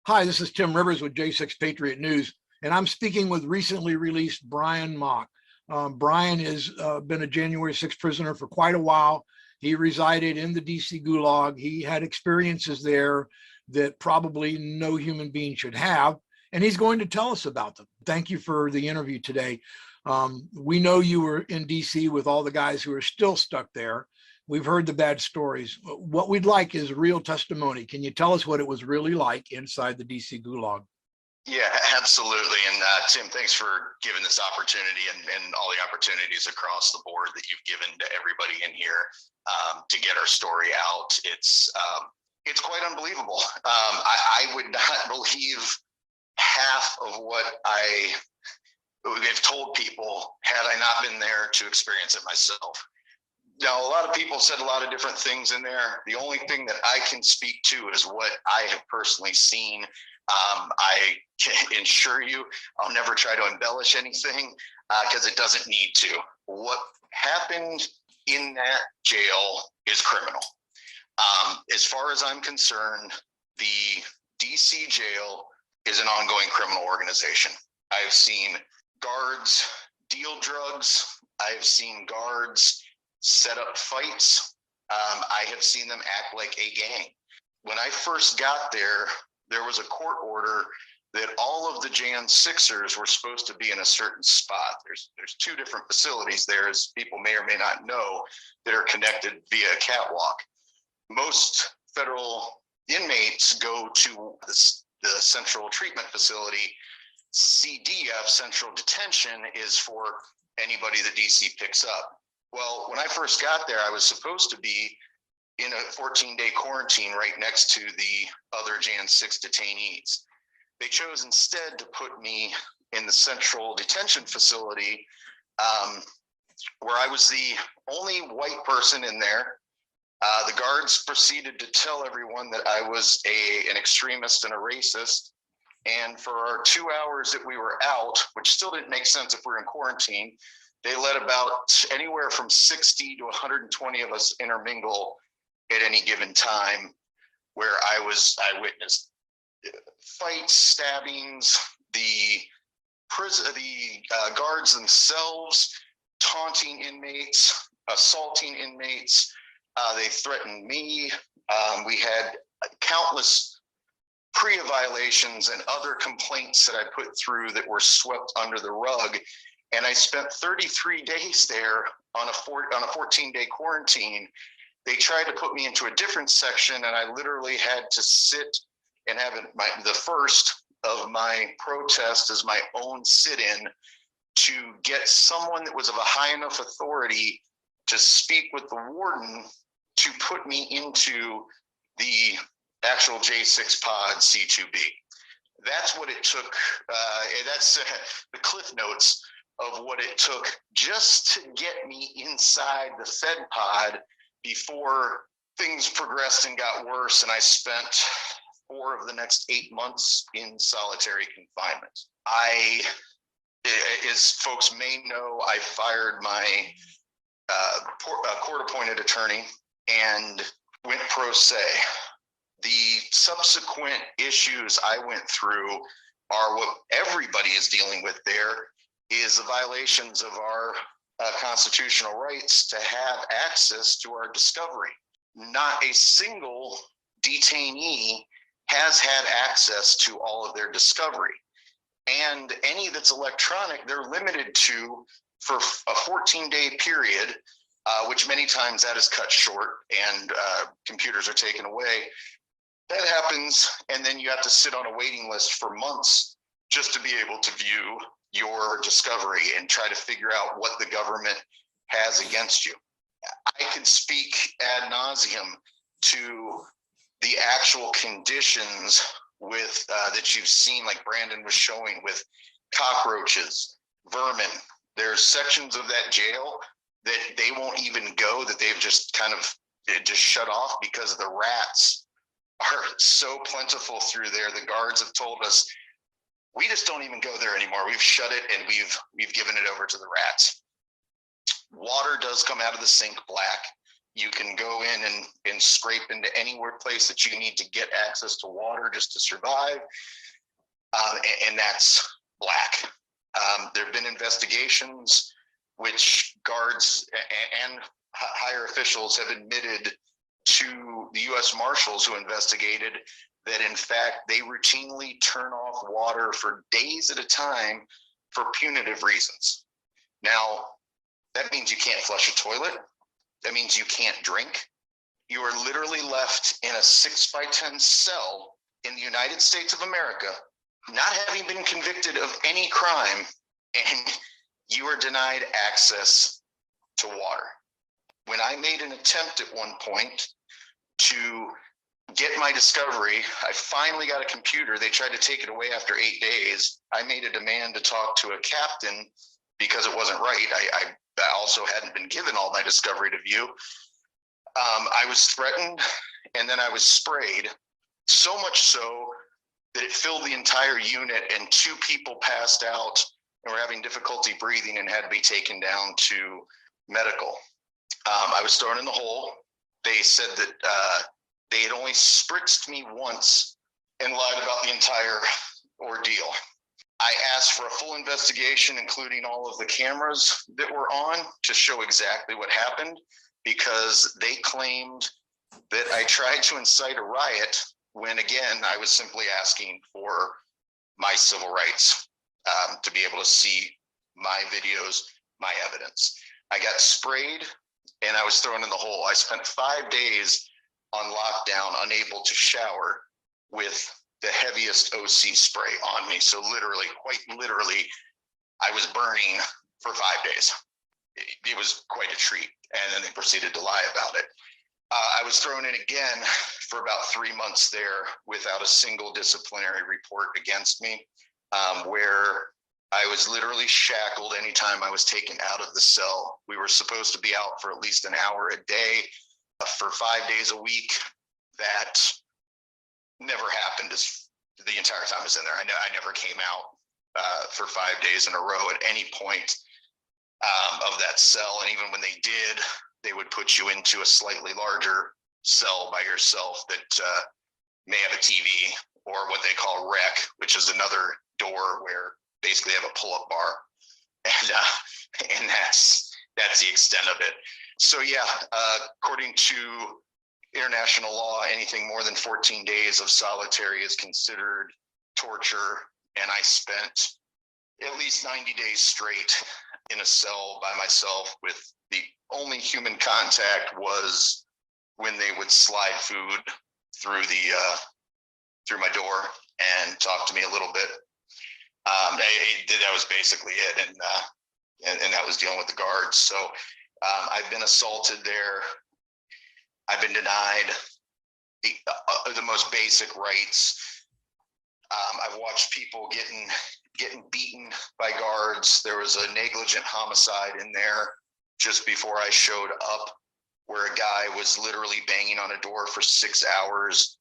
Hi, this is Tim Rivers with J6 Patriot News, and I'm speaking with recently released Brian Mock. Brian has been a January 6th prisoner for quite a while. He resided in the DC GULAG. He had experiences there that probably no human being should have, and he's going to tell us about them. Thank you for the interview today. We know you were in DC with all the guys who are still stuck there. We've heard the bad stories. What we'd like is real testimony. Can you tell us what it was really like inside the DC Gulag? Yeah, absolutely. And Tim, thanks for giving this opportunity and all the opportunities across the board that you've given to everybody in here to get our story out. It's quite unbelievable. I would not believe half of what I've told people had I not been there to experience it myself. Now, a lot of people said a lot of different things in there. The only thing that I can speak to is what I have personally seen. I can assure you I'll never try to embellish anything because it doesn't need to. What happened in that jail is criminal. As far as I'm concerned, the DC jail is an ongoing criminal organization. I've seen guards deal drugs. I've seen guards set up fights. I have seen them act like a gang. When I first got there, there was a court order that all of the Jan 6ers were supposed to be in a certain spot. There's two different facilities there, as people may or may not know, that are connected via a catwalk. Most federal inmates go to the Central Treatment Facility. CDF, Central Detention, is for anybody that DC picks up. Well, when I first got there, I was supposed to be in a 14-day quarantine right next to the other Jan 6 detainees. They chose instead to put me in the Central Detention Facility, where I was the only white person in there. The guards proceeded to tell everyone that I was an extremist and a racist. And for our 2 hours that we were out, which still didn't make sense if we're in quarantine, they let about anywhere from 60 to 120 of us intermingle at any given time, where I witnessed fights, stabbings, the guards themselves taunting inmates, assaulting inmates. They threatened me. We had countless PREA violations and other complaints that I put through that were swept under the rug. And I spent 33 days there on a 14-day quarantine. They tried to put me into a different section, and I literally had to sit and have the first of my protest as my own sit-in to get someone that was of a high enough authority to speak with the warden to put me into the actual J6 pod C2B. That's what it took. That's the cliff notes of what it took just to get me inside the Fed pod before things progressed and got worse. And I spent 4 of the next 8 months in solitary confinement. As folks may know, I fired my court-appointed attorney and went pro se. The subsequent issues I went through are what everybody is dealing with there, is the violations of our constitutional rights to have access to our discovery. Not a single detainee has had access to all of their discovery. And any that's electronic, they're limited to for a 14-day period, which many times that is cut short and computers are taken away. That happens, and then you have to sit on a waiting list for months just to be able to view your discovery and try to figure out what the government has against you. I could speak ad nauseum to the actual conditions with that you've seen, like Brandon was showing, with cockroaches, vermin. There's sections of that jail that they won't even go, that they've just kind of just shut off because the rats are so plentiful through there. The guards have told us, we just don't even go there anymore. We've shut it and we've given it over to the rats. Water does come out of the sink black. You can go in and scrape into anywhere place that you need to get access to water just to survive. And that's black. There have been investigations which guards and higher officials have admitted to the U.S. Marshals who investigated that, in fact, they routinely turn off water for days at a time for punitive reasons. Now, that means you can't flush a toilet. That means you can't drink. You are literally left in a 6x10 cell in the United States of America, not having been convicted of any crime, and you are denied access to water. When I made an attempt at one point to get my discovery, I finally got a computer. They tried to take it away after 8 days. I made a demand to talk to a captain because it wasn't right. I also hadn't been given all my discovery to view. I was threatened, and then I was sprayed, so much so that it filled the entire unit, and 2 people passed out and were having difficulty breathing and had to be taken down to medical. I was thrown in the hole. They said that they had only spritzed me once and lied about the entire ordeal. I asked for a full investigation, including all of the cameras that were on, to show exactly what happened, because they claimed that I tried to incite a riot when, again, I was simply asking for my civil rights, to be able to see my videos, my evidence. I got sprayed and I was thrown in the hole. I spent 5 days on lockdown, unable to shower, with the heaviest OC spray on me. So literally, quite literally, I was burning for 5 days. It was quite a treat. And then they proceeded to lie about it. I was thrown in again for about 3 months there without a single disciplinary report against me, where I was literally shackled anytime I was taken out of the cell. We were supposed to be out for at least an hour a day for 5 days a week. That never happened as the entire time I was in there. I never came out for 5 days in a row at any point of that cell. And even when they did, they would put you into a slightly larger cell by yourself that may have a TV, or what they call rec, which is another door where basically they have a pull-up bar, and that's the extent of it. So yeah, according to international law, anything more than 14 days of solitary is considered torture, and I spent at least 90 days straight in a cell by myself, with the only human contact was when they would slide food through through my door and talk to me a little bit. That was basically it, and that was dealing with the guards. So I've been assaulted there. I've been denied the most basic rights. I've watched people getting beaten by guards. There was a negligent homicide in there just before I showed up, where a guy was literally banging on a door for 6 hours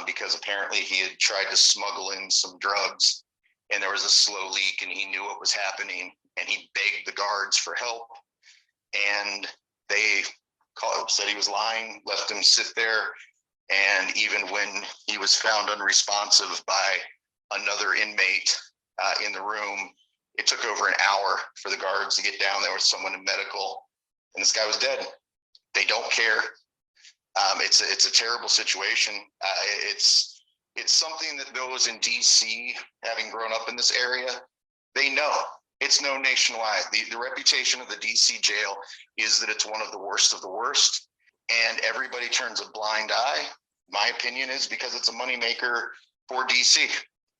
because apparently he had tried to smuggle in some drugs, and there was a slow leak, and he knew what was happening, and he begged the guards for help, and they said he was lying, left him sit there. And even when he was found unresponsive by another inmate in the room, it took over an hour for the guards to get down there with someone in medical, and this guy was dead. They don't care. It's a terrible situation. It's something that those in DC, having grown up in this area, they know. It's known nationwide. The reputation of the DC jail is that it's one of the worst, and everybody turns a blind eye. My opinion is because it's a moneymaker for DC,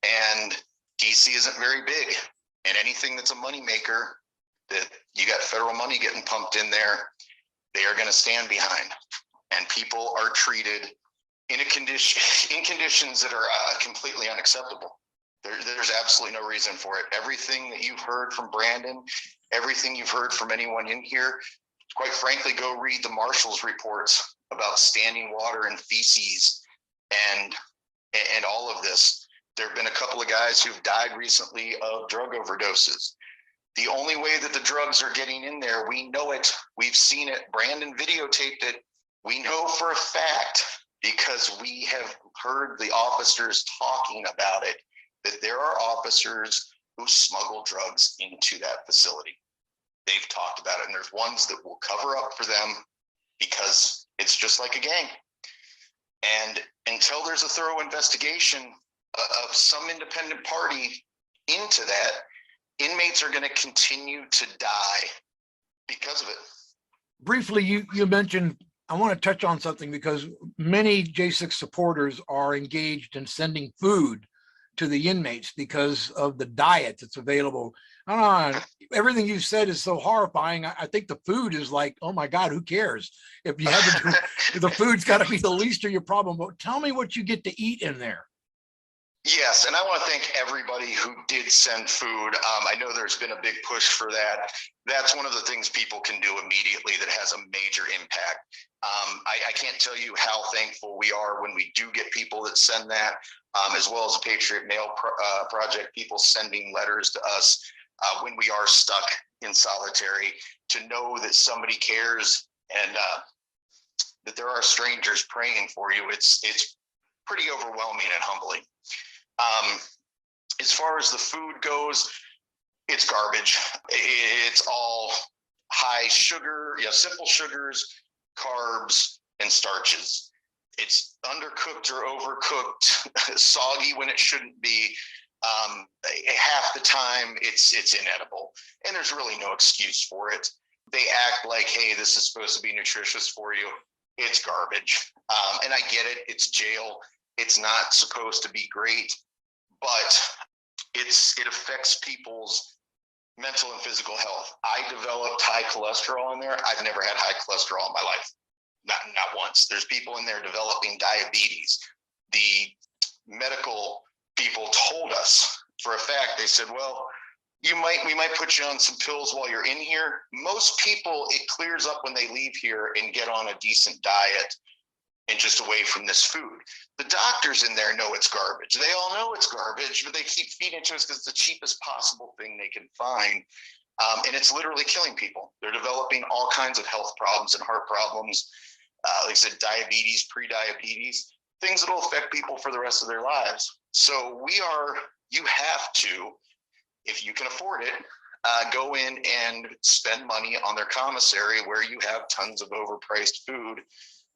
and DC isn't very big, and anything that's a moneymaker that you got federal money getting pumped in there, they are going to stand behind, and people are treated in conditions that are completely unacceptable. There's absolutely no reason for it. Everything that you've heard from Brandon, everything you've heard from anyone in here, quite frankly, go read the Marshals reports about standing water and feces and all of this. There have been a couple of guys who've died recently of drug overdoses. The only way that the drugs are getting in there, we know it. We've seen it. Brandon videotaped it. We know for a fact, because we have heard the officers talking about it, that there are officers who smuggle drugs into that facility. They've talked about it, and there's ones that will cover up for them because it's just like a gang. And until there's a thorough investigation of some independent party into that, inmates are going to continue to die because of it. Briefly, you mentioned, I want to touch on something because many J6 supporters are engaged in sending food to the inmates because of the diet that's available. Everything you said is so horrifying. I think the food is like, oh my God, who cares? If you have to do, the food's got to be the least of your problem. But tell me what you get to eat in there. Yes, and I want to thank everybody who did send food. I know there's been a big push for that. That's one of the things people can do immediately that has a major impact. I can't tell you how thankful we are when we do get people that send that, as well as the Patriot Mail Project, people sending letters to us when we are stuck in solitary, to know that somebody cares and that there are strangers praying for you. It's pretty overwhelming and humbling. As far as the food goes, it's garbage. It's all high sugar, simple sugars, carbs, and starches. It's undercooked or overcooked, soggy when it shouldn't be. Half the time it's inedible, and there's really no excuse for it. They act like, hey, this is supposed to be nutritious for you. It's garbage. And I get it. It's jail. It's not supposed to be great, but it affects people's mental and physical health. I developed high cholesterol in there. I've never had high cholesterol in my life. Not once. There's people in there developing diabetes. The medical people told us for a fact, they said, well, we might put you on some pills while you're in here. Most people, it clears up when they leave here and get on a decent diet and just away from this food. The doctors in there know it's garbage. They all know it's garbage, but they keep feeding it to us because it's the cheapest possible thing they can find. And it's literally killing people. They're developing all kinds of health problems and heart problems. Like I said, diabetes, pre-diabetes, things that will affect people for the rest of their lives. So you have to, if you can afford it, go in and spend money on their commissary where you have tons of overpriced food,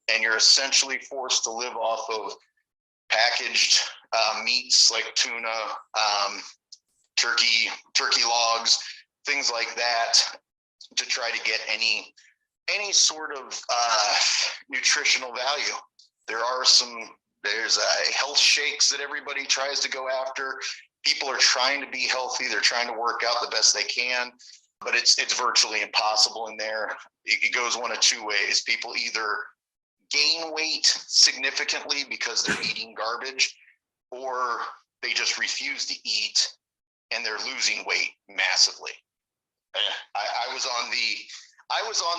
and you're essentially forced to live off of packaged meats like tuna, turkey logs, things like that, to try to get any sort of nutritional value. There's health shakes that everybody tries to go after. People are trying to be healthy. They're trying to work out the best they can, but it's virtually impossible in there. It goes one of two ways. People either gain weight significantly because they're eating garbage, or they just refuse to eat and they're losing weight massively. I was on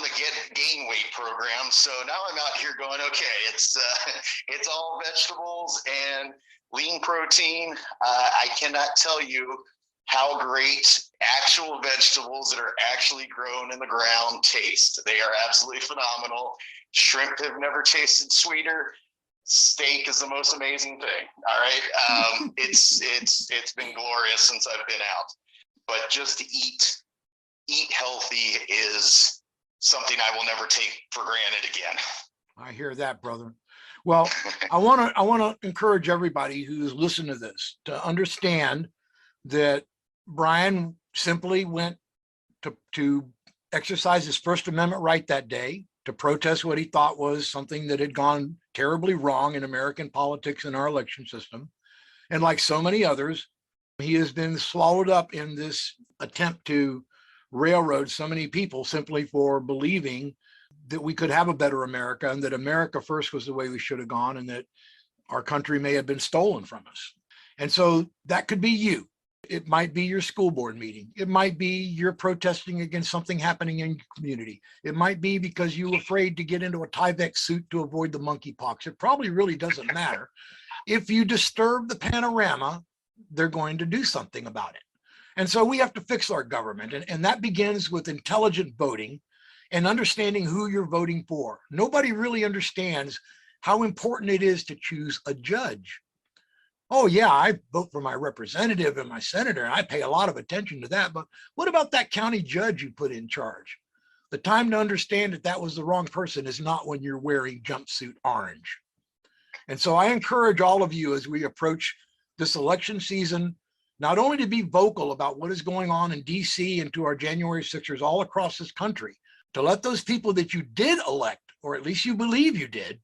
the gain weight program, so now I'm out here going, okay, it's all vegetables and lean protein. I cannot tell you how great actual vegetables that are actually grown in the ground taste. They are absolutely phenomenal. Shrimp have never tasted sweeter. Steak is the most amazing thing. All right. It's been glorious since I've been out, but just to eat healthy is something I will never take for granted again. I hear that, brother. Well, I want to encourage everybody who's listening to this to understand that Brian simply went to exercise his First Amendment right that day, to protest what he thought was something that had gone terribly wrong in American politics and our election system. And like so many others, he has been swallowed up in this attempt to railroad so many people simply for believing that we could have a better America, and that America first was the way we should have gone, and that our country may have been stolen from us. And so that could be you. It might be your school board meeting. It might be you're protesting against something happening in your community. It might be because you're afraid to get into a Tyvek suit to avoid the monkeypox. It probably really doesn't matter. If you disturb the panorama, they're going to do something about it. And so we have to fix our government. And that begins with intelligent voting and understanding who you're voting for. Nobody really understands how important it is to choose a judge. Oh yeah, I vote for my representative and my senator, and I pay a lot of attention to that. But what about that county judge you put in charge? The time to understand that that was the wrong person is not when you're wearing jumpsuit orange. And so I encourage all of you as we approach this election season, not only to be vocal about what is going on in DC and to our January 6ers all across this country, to let those people that you did elect, or at least you believe you did,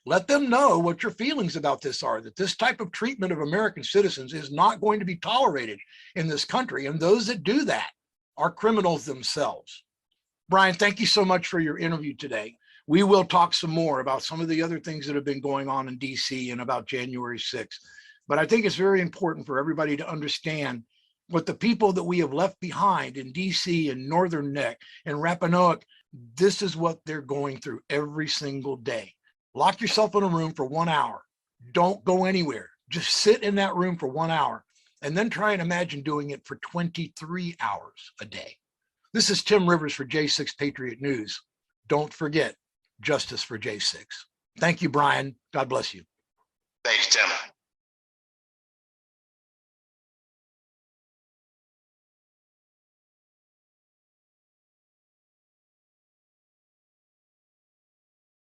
let them know what your feelings about this are, that this type of treatment of American citizens is not going to be tolerated in this country. And those that do that are criminals themselves. Brian, thank you so much for your interview today. We will talk some more about some of the other things that have been going on in DC and about January 6th. But I think it's very important for everybody to understand what the people that we have left behind in DC and Northern Neck and Rappahannock, this is what they're going through every single day. Lock yourself in a room for 1 hour. Don't go anywhere. Just sit in that room for 1 hour and then try and imagine doing it for 23 hours a day. This is Tim Rivers for J6 Patriot News. Don't forget, justice for J6. Thank you, Brian. God bless you. Thank you, Tim.